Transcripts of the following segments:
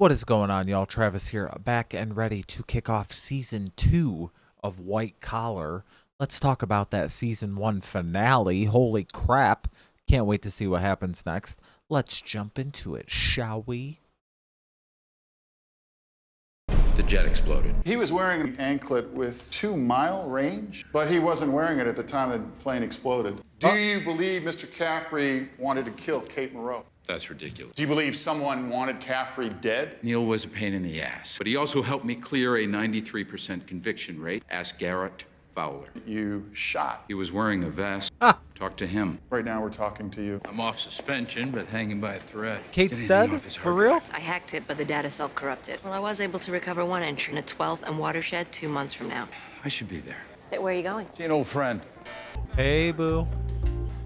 What is going on, y'all? Travis here, back and ready to kick off Season 2 of White Collar. Let's talk about that Season 1 finale. Holy crap. Can't wait to see what happens next. Let's jump into it, shall we? The jet exploded. He was wearing an anklet with 2-mile range, but he wasn't wearing it at the time the plane exploded. Do you believe Mr. Caffrey wanted to kill Kate Moreau? That's ridiculous. Do you believe someone wanted Caffrey dead? Neal was a pain in the ass, but he also helped me clear a 93% conviction rate. Ask Garrett Fowler. You shot. He was wearing a vest. Talk to him. Right now we're talking to you. I'm off suspension, but hanging by a thread. Kate's Anything dead? off his For hard real? drive. I hacked it, but the data self-corrupted. Well, I was able to recover one entry in a 12th and Watershed 2 months from now. I should be there. Where are you going? See an old friend. Hey, boo.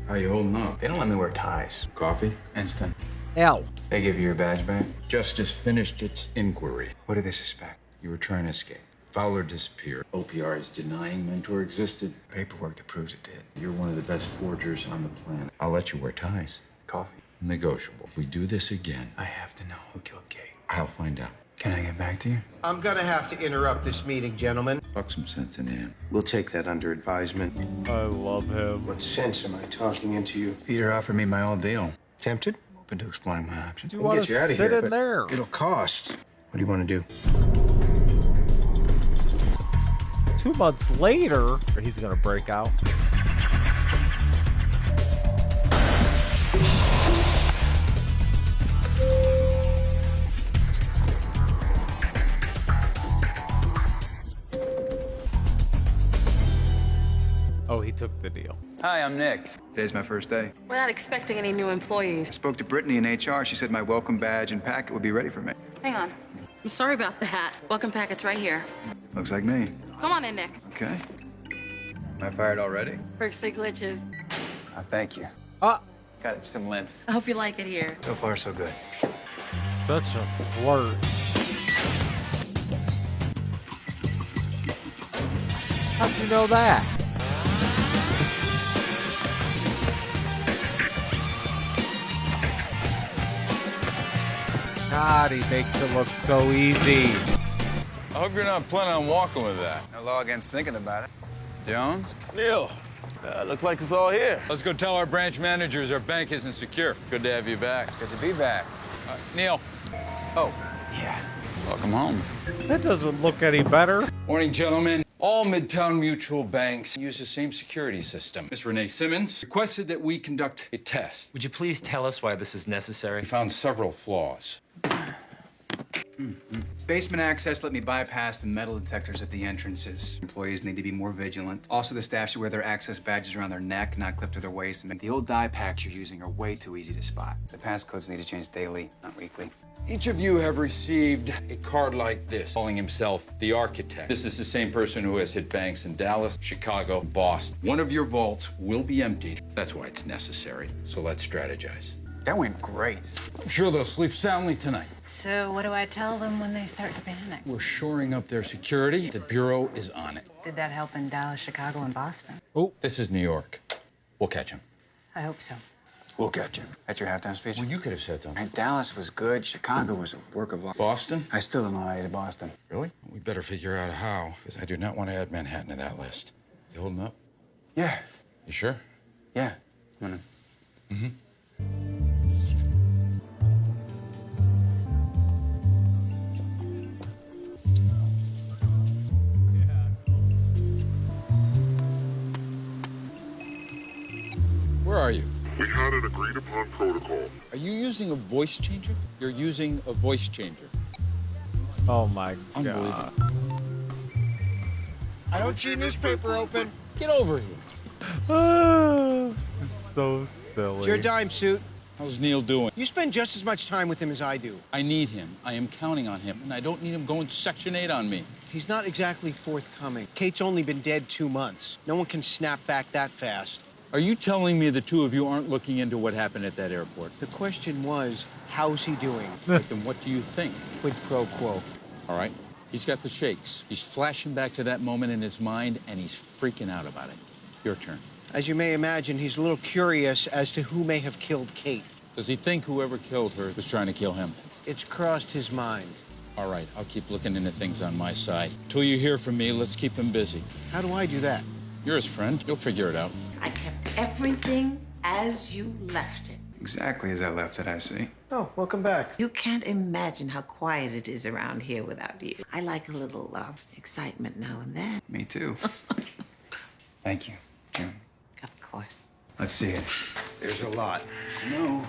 How you holding up? They don't let me wear ties. Coffee? Instant. Ow. They give you your badge back? Justice finished its inquiry. What do they suspect? You were trying to escape. Fowler disappeared. OPR is denying Mentor existed. Paperwork that proves it did. You're one of the best forgers on the planet. I'll let you wear ties. Coffee. Negotiable. If we do this again, I have to know who killed Kate. I'll find out. Can I get back to you? I'm gonna have to interrupt this meeting, gentlemen. Talk some sense in him. We'll take that under advisement. I love him. What sense am I talking into you? Peter offered me my old deal. Tempted? Open to exploring my options. You We'll want get to you out of sit here, in but there? It'll cost. What do you want to do? 2 months later, he's going to break out. Oh, he took the deal. Hi, I'm Nick. Today's my first day. We're not expecting any new employees. Spoke to Brittany in HR. She said my welcome badge and packet would be ready for me. Hang on. I'm sorry about that. Welcome packet's right here. Looks like me. Come on in, Nick. Okay. Am I fired already? Berkeley glitches. Oh, thank you. Ah, Got it, some lint. I hope you like it here. So far, so good. such a flirt. How'd you know that? God, he makes it look so easy. I hope you're not planning on walking with that. No law against thinking about it. Jones? Neal, looks like it's all here. Let's go tell our branch managers our bank isn't secure. Good to have you back. Good to be back. Neal. Oh, yeah. Welcome home. That doesn't look any better. Morning, gentlemen. All Midtown Mutual banks use the same security system. Ms. Renee Simmons requested that we conduct a test. Would you please tell us why this is necessary? We found several flaws. Basement access let me bypass the metal detectors at the entrances. Employees need to be more vigilant. Also, the staff should wear their access badges around their neck, not clipped to their waist. And the old dye packs you're using are way too easy to spot. The passcodes need to change daily, not weekly. Each of you have received a card like this, calling himself the architect. This is the same person who has hit banks in Dallas, Chicago, Boston. One of your vaults will be emptied. That's why it's necessary. So let's strategize. That went great. I'm sure they'll sleep soundly tonight. So what do I tell them when they start to panic? We're shoring up their security. The Bureau is on it. Did that help in Dallas, Chicago, and Boston? This is New York. We'll catch him. I hope so. We'll catch you. That's your halftime speech? Well, you could have said something. Right, Dallas was good. Chicago was a work of art. Boston? I still don't know how I did Boston. Really? We better figure out how, because I do not want to add Manhattan to that list. You holding up? Yeah. You sure? Yeah. Wanna... Where are you? We had an agreed upon protocol. Are you using a voice changer? You're using a voice changer. Oh my Unbelievable. God. I don't see a newspaper open. Get over here. So silly. It's your dime, suit. How's Neal doing? You spend just as much time with him as I do. I need him. I am counting on him, and I don't need him going Section 8 on me. He's not exactly forthcoming. Kate's only been dead 2 months. No one can snap back that fast. Are you telling me the two of you aren't looking into what happened at that airport? The question was, how's he doing? Then what do you think? Quid pro quo. All right? He's got the shakes. He's flashing back to that moment in his mind, and he's freaking out about it. Your turn. As you may imagine, he's a little curious as to who may have killed Kate. Does he think whoever killed her was trying to kill him? It's crossed his mind. All right, I'll keep looking into things on my side. Till you hear from me, let's keep him busy. How do I do that? You're his friend. You'll figure it out. I kept everything as you left it. Exactly as I left it, I see. Oh, welcome back. You can't imagine how quiet it is around here without you. I like a little excitement now and then. Me too. Thank you, June. Of course. Let's see it. There's a lot. No,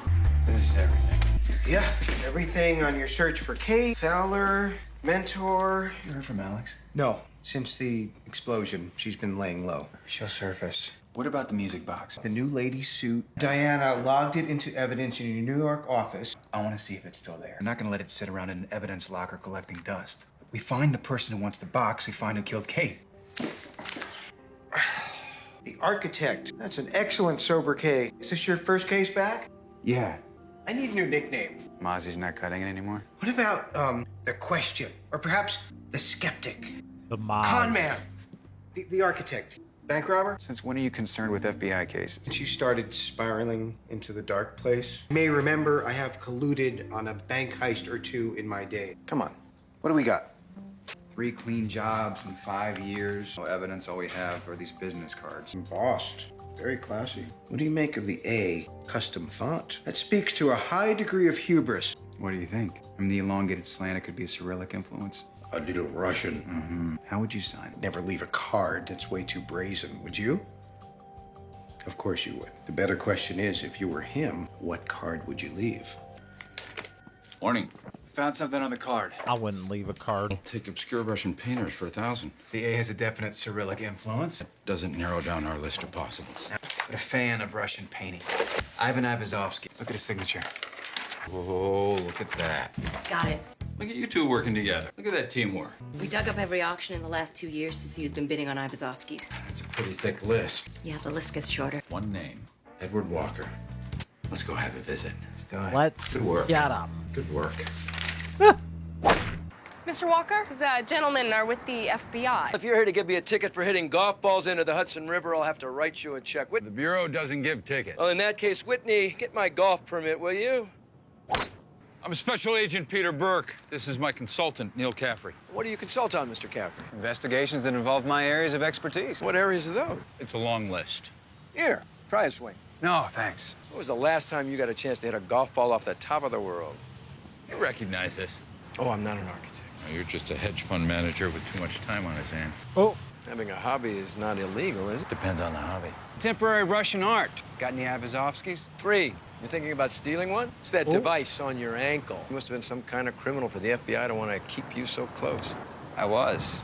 this is everything. Yeah, everything on your search for Kate, Fowler, mentor. You heard from Alex? No, since the explosion, she's been laying low. She'll surface. What about the music box? The new lady's suit. Diana logged it into evidence in your New York office. I want to see if it's still there. I'm not going to let it sit around in an evidence locker collecting dust. We find the person who wants the box, we find who killed Kate. The architect. That's an excellent sobriquet. Is this your first case back? Yeah. I need a new nickname. Mozzie's not cutting it anymore? What about, the question? Or perhaps the skeptic? The Moz. Con man. The architect. Bank robber? Since when are you concerned with FBI cases? Since you started spiraling into the dark place. You may remember I have colluded on a bank heist or two in my day. Come on. What do we got? 3 clean jobs in 5 years. No evidence, all we have are these business cards. Embossed. Very classy. What do you make of the A custom font? That speaks to a high degree of hubris. What do you think? I mean, the elongated slant, it could be a Cyrillic influence. A little Russian. Mm-hmm. How would you sign it? Never leave a card that's way too brazen, would you? Of course you would. The better question is, if you were him, what card would you leave? Morning. Found something on the card. I wouldn't leave a card. Take obscure Russian painters for 1,000. The A has a definite Cyrillic influence. Doesn't narrow down our list of possibles. But a fan of Russian painting. Ivan Ivazovsky. Look at his signature. Whoa, look at that. Got it. Look at you two working together. Look at that teamwork. We dug up every auction in the last 2 years to see who's been bidding on Ivazovsky's. That's a pretty thick list. Yeah, the list gets shorter. One name, Edward Walker. Let's go have a visit. Let's do it. Let's Good work. get him. Good work. Mr. Walker, these gentlemen are with the FBI. If you're here to give me a ticket for hitting golf balls into the Hudson River, I'll have to write you a check. The Bureau doesn't give tickets. Well, in that case, Whitney, get my golf permit, will you? I'm Special Agent Peter Burke. This is my consultant, Neal Caffrey. What do you consult on, Mr. Caffrey? Investigations that involve my areas of expertise. What areas are those? It's a long list. Here, try a swing. No, thanks. When was the last time you got a chance to hit a golf ball off the top of the world? You recognize this. Oh, I'm not an architect. No, you're just a hedge fund manager with too much time on his hands. Oh. Having a hobby is not illegal, is it? Depends on the hobby. Temporary Russian art. Got any Ivazovskys? 3. You're thinking about stealing one? It's that device on your ankle. You must have been some kind of criminal for the FBI to want to keep you so close. I was.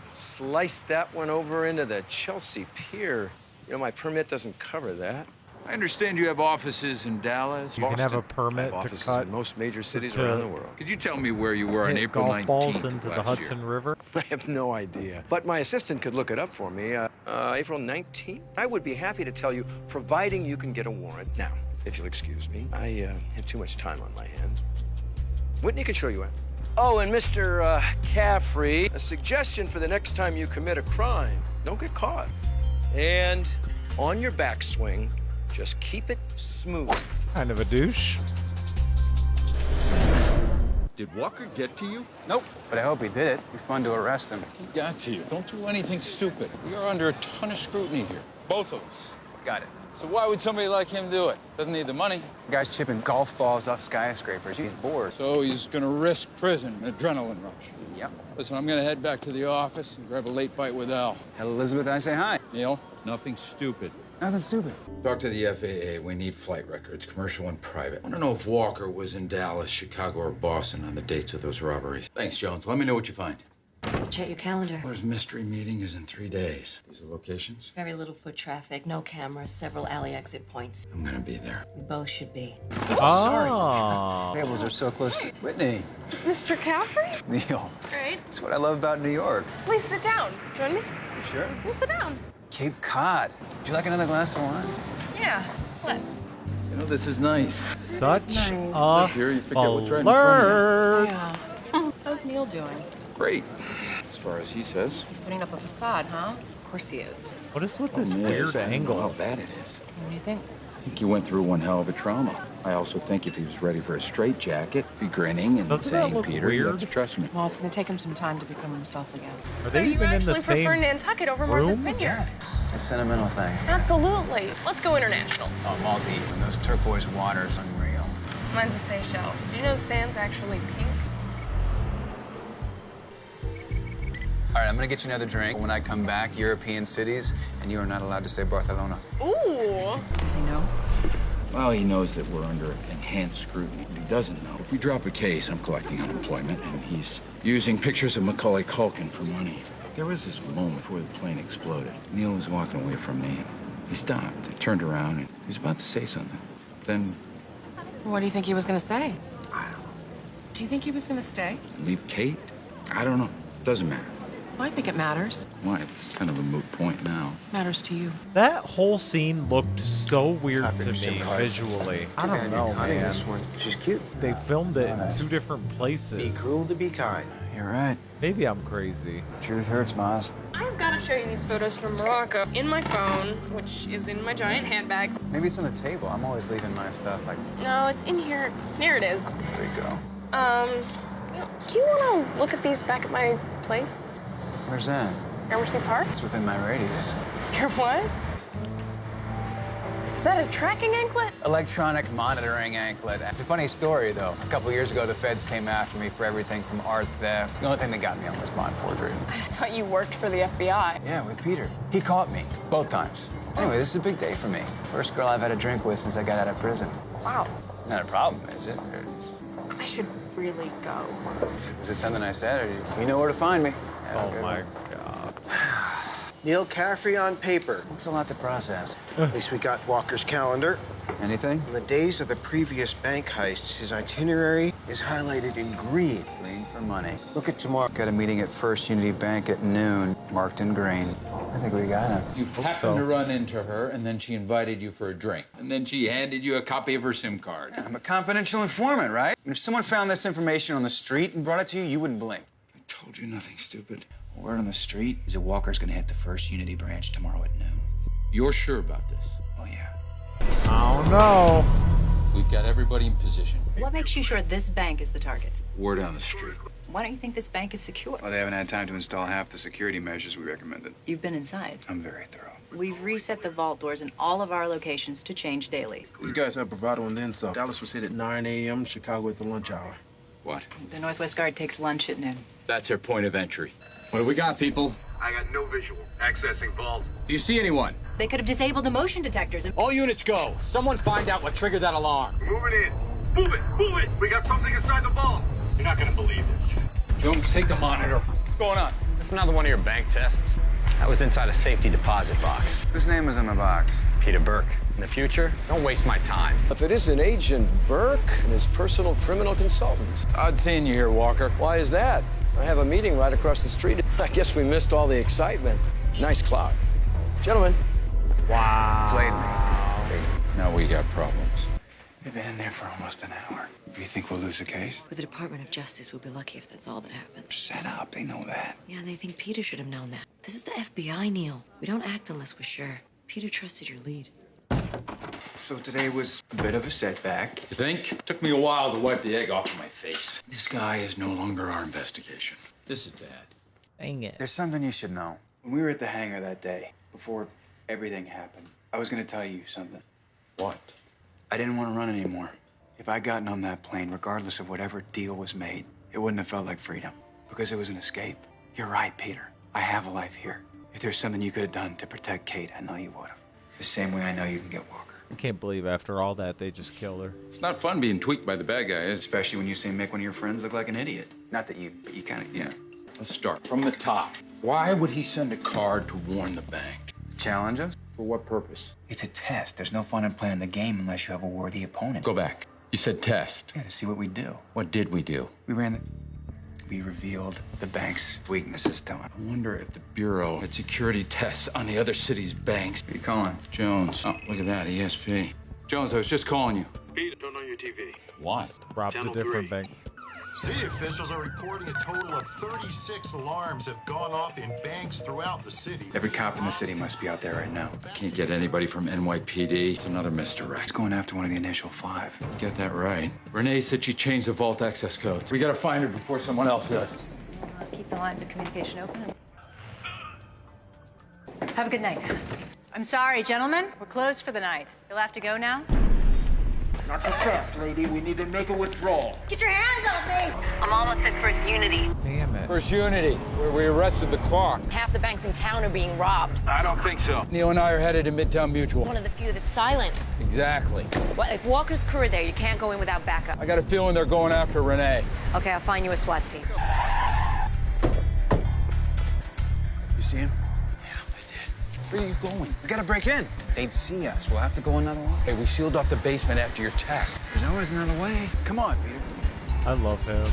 Slice that one over into the Chelsea Pier. You know, my permit doesn't cover that. I understand you have offices in Dallas, You can have a I permit have to offices cut in most major cities to around the world. Could you tell me where you were on hit April golf 19th balls of into the last Hudson year? River. I have no idea. But my assistant could look it up for me. April 19th? I would be happy to tell you, providing you can get a warrant. Now, if you'll excuse me, I have too much time on my hands. Whitney can show you in. Oh, and Mr. Caffrey, a suggestion for the next time you commit a crime. Don't get caught. And on your backswing, just keep it smooth. Kind of a douche. Did Walker get to you? Nope, but I hope he did it. It'd be fun to arrest him. He got to you. Don't do anything stupid. We are under a ton of scrutiny here. Both of us. Got it. So why would somebody like him do it? Doesn't need the money. The guy's chipping golf balls off skyscrapers. He's bored. So he's gonna risk prison, an adrenaline rush. Yep. Listen, I'm gonna head back to the office and grab a late bite with Al. Tell Elizabeth I say hi. Neal? Nothing stupid. Nothing stupid. Talk to the FAA. We need flight records, commercial and private. I want to know if Walker was in Dallas, Chicago, or Boston on the dates of those robberies. Thanks, Jones. Let me know what you find. Check your calendar. His mystery meeting is in 3 days. These are locations? Very little foot traffic, no cameras, several alley exit points. I'm gonna be there. We both should be. Oh. Tables are so close to Whitney. Mr. Caffrey? Neal. Great. That's what I love about New York. Please sit down. Join me. You sure? We'll sit down. Cape Cod. Would you like another glass of wine? Yeah, let's. You know, this is nice. Such nice. a Here, you forget what's right in front of flirt. How's Neal doing? Great. As far as he says. He's putting up a facade, huh? Of course he is. What is with this Problem is, weird I don't know angle? how bad it is. What do you think? I think he went through one hell of a trauma. I also think if he was ready for a straitjacket, be grinning and Doesn't that saying, look Peter, you have weird? to trust me. Well, it's going to take him some time to become himself again. Are So they you even in the actually prefer same Nantucket over room? Martha's Vineyard? It's a sentimental thing. Absolutely. Let's go international. Oh, Maldives, and those turquoise waters, unreal. Mine's the Seychelles. Do you know the sand's actually pink? All right, I'm gonna get you another drink. When I come back, European cities, and you are not allowed to say Barcelona. Ooh. Does he know? Well, he knows that we're under enhanced scrutiny. What he doesn't know, if we drop a case, I'm collecting unemployment, and he's using pictures of Macaulay Culkin for money. There was this moment before the plane exploded. Neal was walking away from me. He stopped, and turned around, and he was about to say something. Then What do you think he was going to say? Do you think he was going to stay? leave Kate? I don't know. Doesn't matter. Well, I think it matters. Why? It's kind of a moot point now. Matters to you. That whole scene looked so weird Copy to the me SIM card. visually. I Too don't bad know, you're cutting man. this one. She's cute. They filmed it in 2 different places. Be cruel to be kind. You're right. Maybe I'm crazy. Truth hurts, Maz. I've got to show you these photos from Morocco in my phone, which is in my giant handbags. Maybe it's on the table. I'm always leaving my stuff like. No, it's in here. There it is. There you go. Do you want to look at these back at my place? Where's that? Emerson Park? It's within my radius. Your what? Is that a tracking anklet? Electronic monitoring anklet. It's a funny story, though. A couple years ago, the feds came after me for everything from art theft. The only thing that got me on was bond forgery. I thought you worked for the FBI. Yeah, with Peter. He caught me, both times. Anyway, this is a big day for me. First girl I've had a drink with since I got out of prison. Wow. Not a problem, is it? I should really go. Was it something I said, or you know where to find me? Oh my God. Neal Caffrey on paper. It's a lot to process. At least we got Walker's calendar. Anything? On the days of the previous bank heists, his itinerary is highlighted in green. Clean for money. Look at tomorrow. Got a meeting at First Unity Bank at noon, marked in green. I think we got him. You happened to run into her, and then she invited you for a drink. And then she handed you a copy of her SIM card. Yeah, I'm a confidential informant, right? And if someone found this information on the street and brought it to you, you wouldn't blink. I told you nothing, stupid. Word on the street is that Walker's gonna hit the First Unity branch tomorrow at noon. You're sure about this? Oh, yeah. I don't know. We've got everybody in position. What makes you sure this bank is the target? Word on the street. Why don't you think this bank is secure? Well, they haven't had time to install half the security measures we recommended. You've been inside. I'm very thorough. We've reset the vault doors in all of our locations to change daily. These guys have bravado and then some. Dallas was hit at 9 a.m., Chicago at the lunch hour. What? The Northwest Guard takes lunch at noon. That's her point of entry. What do we got, people? I got no visual. Accessing vault. Do you see anyone? They could have disabled the motion detectors. All units go. Someone find out what triggered that alarm. Moving in. Move it. Move it. We got something inside the vault. You're not gonna believe this. Jones, take the monitor. What's going on? It's another one of your bank tests. That was inside a safety deposit box. Whose name was in the box? Peter Burke. In the future, don't waste my time. If it isn't Agent Burke and his personal criminal consultant. Odd seeing you here, Walker. Why is that? I have a meeting right across the street. I guess we missed all the excitement. Nice clock. Gentlemen. Wow. Played me. Now we got problems. We've been in there for almost an hour. Do you think we'll lose the case? For the Department of Justice, we'll be lucky if that's all that happens. Set up. They know that. Yeah, and they think Peter should have known that. This is the FBI, Neal. We don't act unless we're sure. Peter trusted your lead. So today was a bit of a setback. You think? Took me a while to wipe the egg off of my face. This guy is no longer our investigation. This is bad. Dang it. There's something you should know. When we were at the hangar that day, before everything happened, I was gonna tell you something. What? I didn't want to run anymore. If I'd gotten on that plane, regardless of whatever deal was made, it wouldn't have felt like freedom, because it was an escape. You're right, Peter. I have a life here. If there's something you could have done to protect Kate, I know you would have. The same way I know you can get Walker. I can't believe after all that, they just killed her. It's not fun being tweaked by the bad guys. Especially when you say make one of your friends look like an idiot. Not that you, but you kind of, Yeah. Let's start from the top. Why would he send a card to warn the bank? Challenge us? For what purpose? It's a test. There's no fun in playing the game unless you have a worthy opponent. Go back. You said test. Yeah, to see what we do. What did we do? We revealed the bank's weaknesses to him. I wonder if the Bureau had security tests on the other city's banks. Who are you calling? Jones. Oh, look at that, ESP. Jones, I was just calling you. Pete, turn on your TV. Why? Robbed a Channel different 3. bank. City officials are reporting a total of 36 alarms have gone off in banks throughout the city. Every cop in the city must be out there right now. Can't get anybody from NYPD. It's another misdirect. It's going after one of the initial 5. You get that right. Renee said she changed the vault access codes. We gotta find her before someone else does. Keep the lines of communication open. Have a good night. I'm sorry, gentlemen. We're closed for the night. You'll have to go now. Not so fast, lady. We need to make a withdrawal. Get your hands off me! I'm almost at First Unity. Damn it. First Unity, where we arrested the clock. Half the banks in town are being robbed. I don't think so. Neal and I are headed to Midtown Mutual. One of the few that's silent. Exactly. Well, if Walker's crew are there, you can't go in without backup. I got a feeling they're going after Renee. Okay, I'll find you a SWAT team. You see him? Where are you going? We gotta break in. They'd see us. We'll have to go another way. Hey, we sealed off the basement after your test. There's always another way. Come on, Peter. I love him.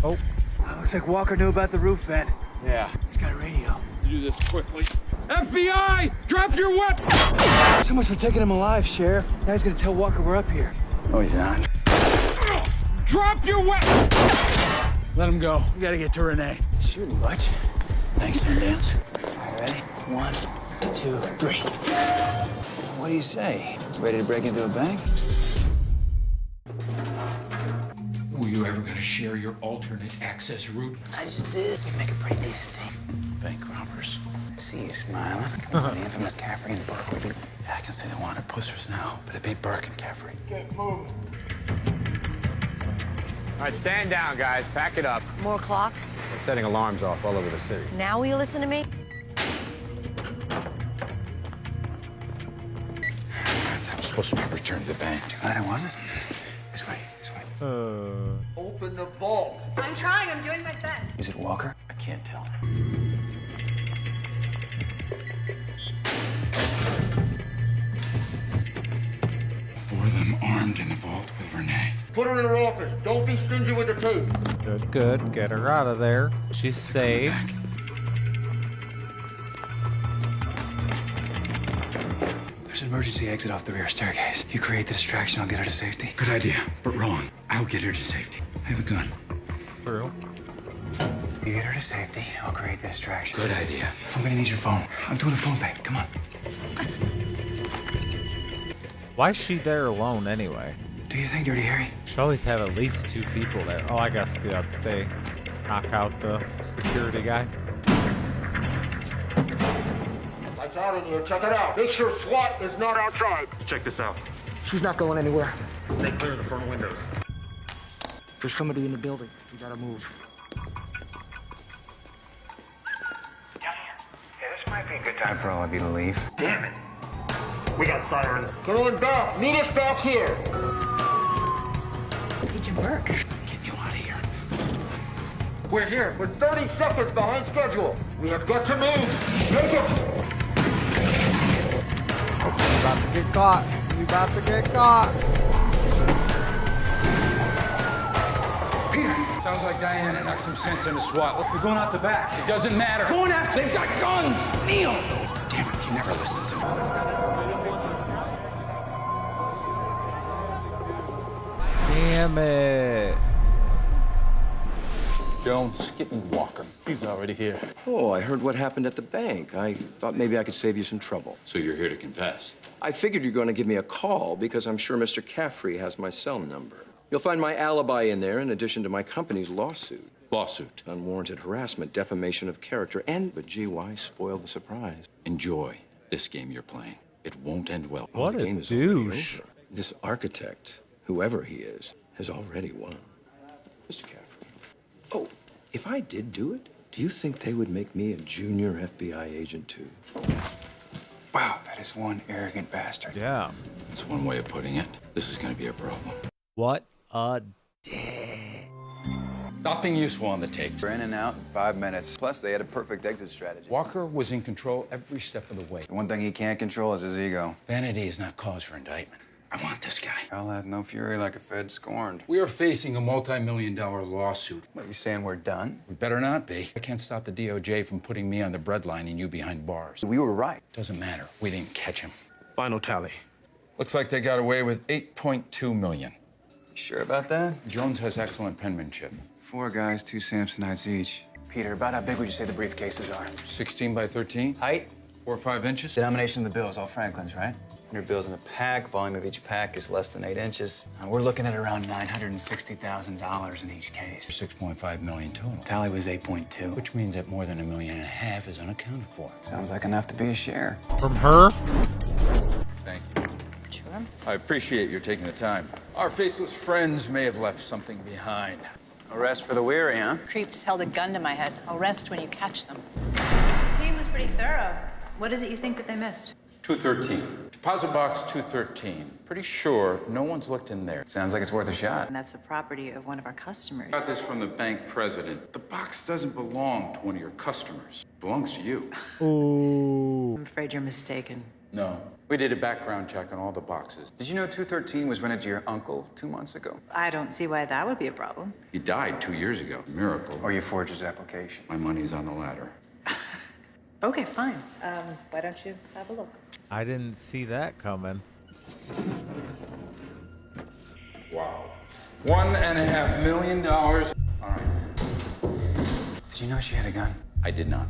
Oh. Looks like Walker knew about the roof vent. Yeah. He's got a radio. Do this quickly. FBI! Drop your weapon! So much for taking him alive, Sheriff. Now he's gonna tell Walker we're up here. No, he's not. Drop your weapon! Let him go. We gotta get to Renee. Shooting, Butch. Thanks, Sundance. All right, ready? 1, 2, 3. What do you say? Ready to break into a bank? Were you ever gonna share your alternate access route? I just did. We make a pretty decent team. Bank robbers. I see you smiling. The infamous Caffrey and Burke would be... I can say they wanted pushers now, but it'd be Burke and Caffrey. Get moving. All right, stand down, guys. Pack it up. More clocks. We're setting alarms off all over the city. Now will you listen to me? That was supposed to be returned to the bank. Glad I wasn't. This way, this way. Open the vault. I'm trying. I'm doing my best. Is it Walker? I can't tell. Four of them armed in the vault with Renee. Put her in her office. Don't be stingy with the tape. Good, good. Get her out of there. She's safe. There's an emergency exit off the rear staircase. You create the distraction, I'll get her to safety. Good idea, but wrong. I'll get her to safety. I have a gun. True. You get her to safety, I'll create the distraction. Good idea. I'm gonna need your phone. I'm doing a phone thing. Come on. Why is she there alone anyway? Do you think, Dirty Harry? Should always have at least 2 people there. Oh, I guess they knock out the security guy. Lights out in here. Check it out. Make sure SWAT is not outside. Check this out. She's not going anywhere. Stay clear of the front windows. There's somebody in the building. We gotta move. Yeah, this might be a good time for all of you to leave. Damn it. We got sirens. Get on back. Meet us back here. Agent Burke. Get you out of here. We're here. We're 30 seconds behind schedule. We have got to move. Take it. You about to get caught. You about to get caught. Peter! Sounds like Diana knocked some sense into SWAT. We're going out the back. It doesn't matter. Going after They've got guns! Neal! Damn it, he never listens to me. Damn it. Jones, get me Walker. He's already here. Oh, I heard what happened at the bank. I thought maybe I could save you some trouble. So you're here to confess? I figured you're going to give me a call because I'm sure Mr. Caffrey has my cell number. You'll find my alibi in there in addition to my company's lawsuit. Lawsuit? Unwarranted harassment, defamation of character, but gee, why spoil the surprise? Enjoy this game you're playing. It won't end well. What the a game is already douche. over. This architect, whoever he is, has already won. Mr. Caffrey. Oh, if I did do it, do you think they would make me a junior FBI agent too? Wow, that is one arrogant bastard. Yeah. That's one way of putting it. This is going to be a problem. What a day. Nothing useful on the tapes. We're in and out in 5 minutes. Plus, they had a perfect exit strategy. Walker was in control every step of the way. The one thing he can't control is his ego. Vanity is not cause for indictment. I want this guy. I'll have no fury like a Fed scorned. We are facing a multi-million-dollar lawsuit. What, are you saying we're done? We better not be. I can't stop the DOJ from putting me on the breadline and you behind bars. We were right. Doesn't matter. We didn't catch him. Final tally. Looks like they got away with 8.2 million. Sure about that? Jones has excellent penmanship. 4 guys, 2 Samsonites each. Peter, about how big would you say the briefcases are? 16 by 13. Height? 4 or 5 inches. Denomination of the bills, all Franklin's, right? 100 bills in a pack. Volume of each pack is less than 8 inches. We're looking at around $960,000 in each case. 6.5 million total. Tally was 8.2. Which means that more than $1.5 million is unaccounted for. Sounds like enough to be a share. From her? Thank you. Sure. I appreciate your taking the time. Our faceless friends may have left something behind. Arrest for the weary, huh? Creeps held a gun to my head. I'll rest when you catch them. The team was pretty thorough. What is it you think that they missed? 213. Deposit box 213. Pretty sure no one's looked in there. Sounds like it's worth a shot. And that's the property of one of our customers. Got this from the bank president. The box doesn't belong to one of your customers. It belongs to you. Ooh. I'm afraid you're mistaken. No. We did a background check on all the boxes. Did you know 213 was rented to your uncle 2 months ago? I don't see why that would be a problem. He died 2 years ago. Miracle. Or you forged his application? My money's on the ladder. Okay, fine. Why don't you have a look? I didn't see that coming. Wow. $1.5 million. All right. Did you know she had a gun? I did not.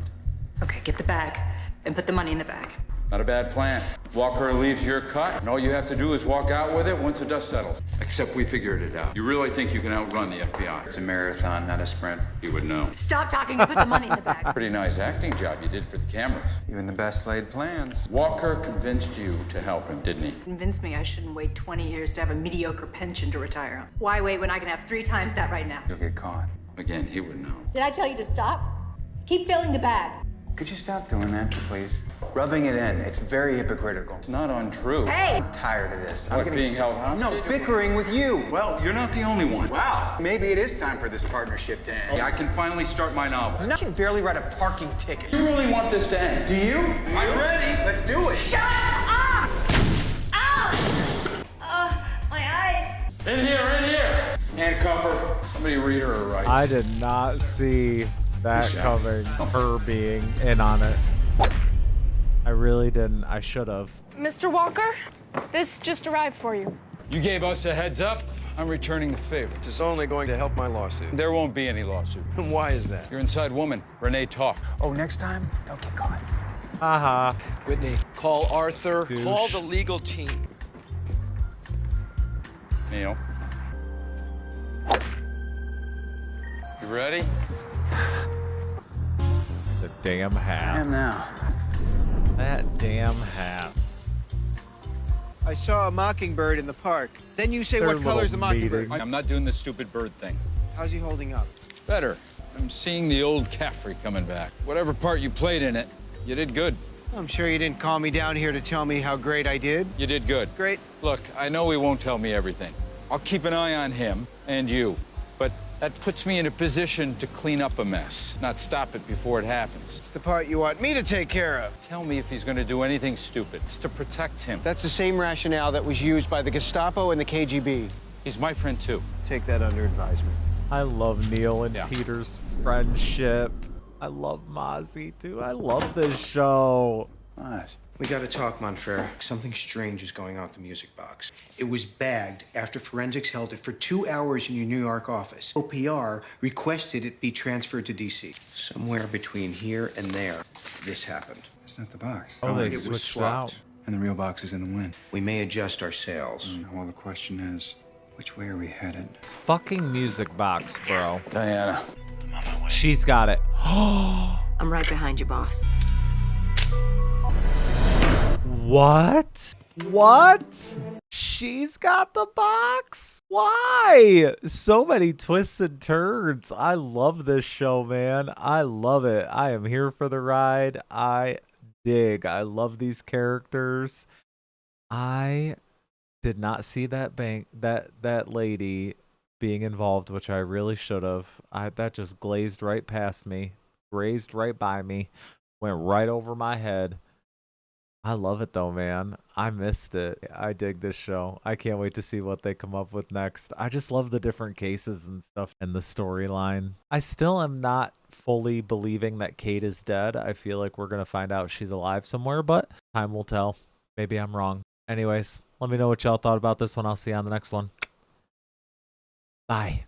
Okay, get the bag and put the money in the bag. Not a bad plan. Walker leaves your cut, and all you have to do is walk out with it once the dust settles. Except we figured it out. You really think you can outrun the FBI? It's a marathon, not a sprint. You would know. Stop talking and put the money in the bag. Pretty nice acting job you did for the cameras. Even the best laid plans. Walker convinced you to help him, didn't he? Convinced me I shouldn't wait 20 years to have a mediocre pension to retire on. Why wait when I can have 3 times that right now? You'll get caught. Again, he would know. Did I tell you to stop? Keep filling the bag. Could you stop doing that, please? Rubbing it in. It's very hypocritical. It's not untrue. Hey! I'm tired of this. What, being held hostage? No, bickering with you. Well, you're not the only one. Wow. Maybe it is time for this partnership to end. Yeah, I can finally start my novel. I can barely write a parking ticket. You really want this to end? Do you? I'm ready. Let's do it. Shut up! My eyes! In here. Handcuff her. Somebody read her her rights. I did not see that coming. Her being in on it. I really didn't. I should have. Mr. Walker, this just arrived for you. You gave us a heads up. I'm returning the favor. This is only going to help my lawsuit. There won't be any lawsuit. And why is that? Your inside woman, Renee, talk. Oh, next time, don't get caught. Haha. Whitney, call Arthur. Douche. Call the legal team. Neal. You ready? The damn hat. I am now. That damn hat. I saw a mockingbird in the park. Then you say Their what color's the little mockingbird? meeting. I'm not doing the stupid bird thing. How's he holding up? Better. I'm seeing the old Caffrey coming back. Whatever part you played in it, you did good. I'm sure you didn't call me down here to tell me how great I did. You did good. Great. Look, I know he won't tell me everything. I'll keep an eye on him and you. But that puts me in a position to clean up a mess, not stop it before it happens. It's the part you want me to take care of. Tell me if he's going to do anything stupid. It's to protect him. That's the same rationale that was used by the Gestapo and the KGB. He's my friend, too. Take that under advisement. I love Neal and Peter's friendship. I love Mozzie, too. I love this show. Nice. We gotta talk, Monfer. Something strange is going on at the music box. It was bagged after forensics held it for 2 hours in your New York office. OPR requested it be transferred to DC. Somewhere between here and there, this happened. It's not the box. Oh, they it was switched swapped. out. And the real box is in the wind. We may adjust our sails. Well, the question is, which way are we headed? It's fucking music box, bro. Diana. She's got it. I'm right behind you, boss. What? What? She's got the box? Why? So many twists and turns. I love this show, man. I love it. I am here for the ride. I dig. I love these characters. I did not see that that lady being involved, which I really should have. That just glazed right past me, grazed right by me, went right over my head. I love it though, man. I missed it. I dig this show. I can't wait to see what they come up with next. I just love the different cases and stuff and the storyline. I still am not fully believing that Kate is dead. I feel like we're going to find out she's alive somewhere, but time will tell. Maybe I'm wrong. Anyways, let me know what y'all thought about this one. I'll see you on the next one. Bye.